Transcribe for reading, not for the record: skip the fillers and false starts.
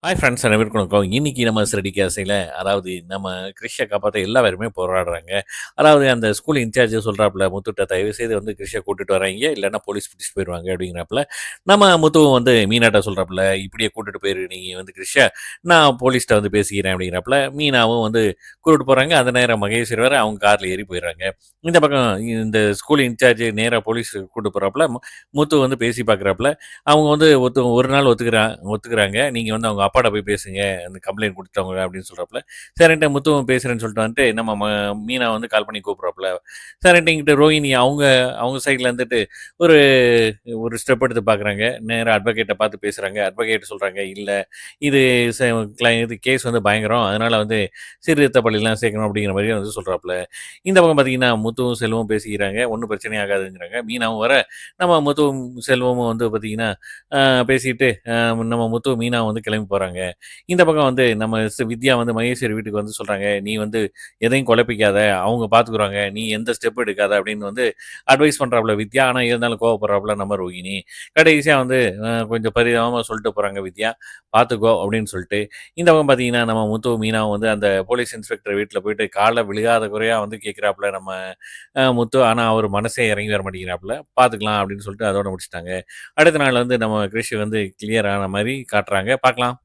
Hi friends அனைவருக்கும் வணக்கம். இன்னைக்கு நம்ம சிறடி கேசையில அதாவது நம்ம கிரிஷ காப்பாத்த எல்லா பேருமே போராடுறாங்க. அதாவது அந்த ஸ்கூல் இன்சார்ஜ் சொல்றாப்புல, "முத்துட்ட தயவு செய்து வந்து கிரிஷ கூட்டிட்டு வராதீங்க. இல்லன்னா போலீஸ் பிடிச்சிட்டு போயிருவாங்க." அப்படிங்கிறாப்புல. நம்ம முத்துவும் வந்து மீனாட்ட சொல்றாப்புல, "இப்படியே கூட்டிட்டு போயிரு நீ வந்து கிரிஷ. நான் போலீஸ்ட்ட வந்து பேசிக்கிறேன்." அப்படிங்கிறாப்புல. மீனாவும் வந்து கூட்டிட்டு போறாங்க. அந்த நேரம் மகேஸ்வரி வேற அவங்க கார்ல ஏறி போயிடுறாங்க. இந்த பக்கம் இந்த ஸ்கூல் இன்சார்ஜ் நேரா போலீஸ் கூட்டிட்டு போறாப்புல. முத்து வந்து பேசி பார்க்குறாப்புல. அவங்க வந்து ஒரு நாள் ஒத்துக்கிறாங்க. நீங்க வந்து அவங்க அப்பாட்ட போய் பேசுங்க. அந்த கம்ப்ளைண்ட் குடுத்துட்டவங்க அப்படின்னு சொல்றாப்புல. சரின்ட்டு முத்துவும் பேசுறேன்னு சொல்லிட்டு வந்துட்டு நம்ம மீனா வந்து கால் பண்ணி கூப்பிடுறாப்புல. சரின்ட்டு இங்கிட்டு ரோஹிணி அவங்க அவங்க சைட்ல இருந்துட்டு ஒரு ஒரு ஸ்டெப் எடுத்து பார்க்குறாங்க. நேரா அட்வொகேட்ட பார்த்து பேசுறாங்க. அட்வொகேட் சொல்றாங்க, "இல்ல இது ச இது கேஸ் வந்து பயங்கரம். அதனால வந்து சீர்திருத்த பள்ளிலாம் சேர்க்கணும்." அப்படிங்கிற மாரி வந்து சொல்றாப்புல. இந்த பக்கம் பார்த்தீங்கன்னா, முத்துவும் செல்வமும் பேசிக்கிறாங்க. ஒண்ணும் பிரச்சனை ஆகாதுங்கிறாங்க. மீனாவும் வர, நம்ம முத்துவும் செல்வமும் வந்து பார்த்தீங்கன்னா, பேசிட்டு நம்ம முத்து, மீனா வந்து கிளம்பி போறாங்க. இந்த பக்கம் வந்து நம்ம வித்யா வந்து மகேஸ்வரி வீட்டுக்கு வந்து சொல்றாங்க, "நீ வந்து எதையும் குழப்பிக்காத, அவங்க பார்த்துக்குருவாங்க. நீ எந்த ஸ்டெப் எடுக்காத" அப்படின்னு வந்து அட்வைஸ் பண்றாப்புல வித்யா. ஆனா இருந்தாலும் கோவப்படுறாப்புல நம்ம ரோகிணி. கடைசியா வந்து கொஞ்சம் பரிதாபமா சொல்லிட்டு போறாங்க வித்யா, "பார்த்துக்கோ" அப்படின்னு சொல்லிட்டு. இந்த பக்கம் பார்த்தீங்கன்னா, நம்ம முத்து, மீனாவும் வந்து அந்த போலீஸ் இன்ஸ்பெக்டர் வீட்ல போயிட்டு கால்ல விழுகாத குறையா வந்து கேட்கிறாப்புல நம்ம முத்து. ஆனா அவர் மனசே இறங்கி வர மாட்டேங்கிறாப்புல. "பார்த்துக்கலாம்" அப்படின்னு சொல்லிட்டு அதோட முடிச்சுட்டாங்க. அடுத்த நாள் வந்து நம்ம கிரிஷ் வந்து கிளியர் ஆன மாரி காட்டுறாங்க. பார்க்கலாம்.